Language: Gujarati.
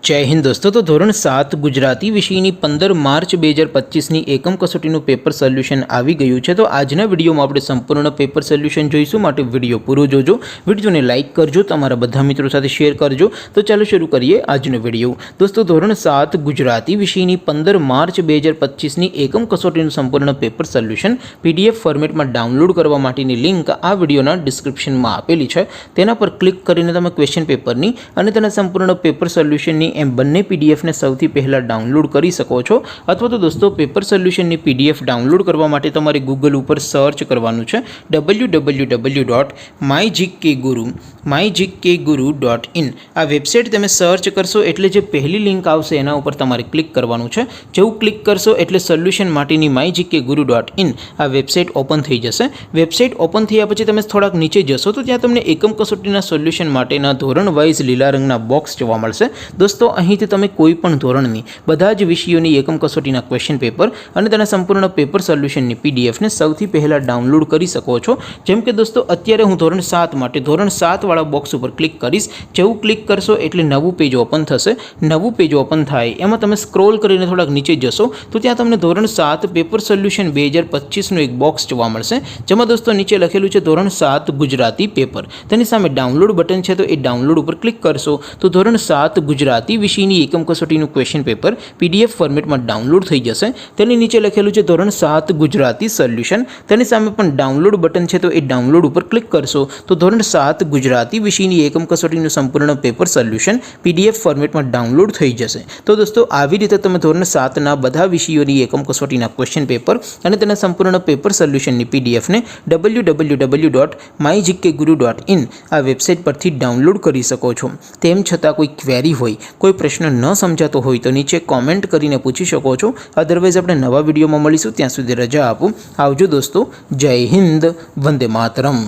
जय हिंद दोस्तों। तो धोरण 7 गुजराती विषयनी 15 मार्च 2025 एकम कसोटीનું पेपर सोल्यूशन આવી ગયું છે। તો આજના વિડીયોમાં આપણે સંપૂર્ણ પેપર સોલ્યુશન જોઈશું, માટે વિડીયો પૂરો જોજો, વિડીયોને લાઇક કરજો, તમારા બધા મિત્રો સાથે શેર કરજો। તો ચાલો શરૂ કરીએ આજનો વિડીયો। દોસ્તો ધોરણ 7 ગુજરાતી વિષયની 15 માર્ચ 2025 એકમ કસોટીનું સંપૂર્ણ પેપર સોલ્યુશન PDF ફોર્મેટમાં ડાઉનલોડ કરવા માટેની લિંક આ વિડીયોના ડિસ્ક્રિપ્શનમાં આપેલી છે। તેના પર ક્લિક કરીને તમે ક્વેશ્ચન પેપરની અને તેના સંપૂર્ણ પેપર સોલ્યુશનની એમ બંને PDF ને સૌથી પહેલા ડાઉનલોડ કરી શકો છો। અથવા તો દોસ્તો પેપર સોલ્યુશનની PDF ડાઉનલોડ કરવા માટે તમારે ગૂગલ ઉપર સર્ચ કરવાનું છે www.mygkguru.in। આ વેબસાઇટ તમે સર્ચ કરશો એટલે જે પહેલી લિંક આવશે એના ઉપર તમારે ક્લિક કરવાનું છે। જેવું ક્લિક કરશો એટલે સોલ્યુશન માટેની mygkguru.in આ વેબસાઇટ ઓપન થઈ જશે। વેબસાઇટ ઓપન થયા પછી તમે થોડાક નીચે જશો તો ત્યાં તમને એકમ કસોટીના સોલ્યુશન માટેના ધોરણ વાઇઝ લીલા રંગના બોક્સ જોવા મળશે। દોસ્તો અહીંથી તમે કોઈ પણ ધોરણની બધા જ વિષયોની એકમ કસોટીના ક્વેશ્ચન પેપર અને તેના સંપૂર્ણ પેપર સોલ્યુશનની PDF ને સૌથી પહેલા ડાઉનલોડ કરી શકો છો। જેમ કે દોસ્તો અત્યારે હું ધોરણ 7 માટે ધોરણ 7 વાળા બોક્સ ઉપર ક્લિક કરીશ। જેવું ક્લિક કરશો એટલે નવું પેજ ઓપન થશે। નવું પેજ ઓપન થાય એમાં તમે સ્ક્રોલ કરીને થોડાક નીચે જશો તો ત્યાં તમને ધોરણ 7 પેપર સોલ્યુશન 2025 નું એક બોક્સ જોવા મળશે, જેમાં દોસ્તો નીચે લખેલું છે ધોરણ 7 ગુજરાતી પેપર। તેની સામે ડાઉનલોડ બટન છે, તો એ ડાઉનલોડ ઉપર ક્લિક કરશો તો ધોરણ 7 ગુજરાતી વિષયની એકમ કસોટીનું ક્વેશ્ચન પેપર PDF ફોર્મેટમાં ડાઉનલોડ થઈ જશે। તેની નીચે લખેલું છે ધોરણ 7 ગુજરાતી સોલ્યુશન। તેની સામે પણ ડાઉનલોડ બટન છે, તો એ ડાઉનલોડ ઉપર ક્લિક કરશો તો ધોરણ 7 ગુજરાતી વિષયની એકમ કસોટીનું સંપૂર્ણ પેપર સોલ્યુશન PDF ફોર્મેટમાં ડાઉનલોડ થઈ જશે। તો દોસ્તો આવી રીતે તમે ધોરણ 7ના બધા વિષયોની એકમ કસોટીના ક્વેશ્ચન પેપર અને તેના સંપૂર્ણ પેપર સોલ્યુશનની PDF ને www.mygkguru.in આ વેબસાઇટ પરથી ડાઉનલોડ કરી શકો છો। તેમ છતાં કોઈ ક્વેરી હોય, કોઈ પ્રશ્ન ન સમજાતો હોય તો નીચે કોમેન્ટ કરીને પૂછી શકો છો। અધરવાઇઝ આપણે નવા વિડીયોમાં મળીશું, ત્યાં સુધી રજા આપો। આવજો દોસ્તો, જય હિન્દ, વંદે માતરમ।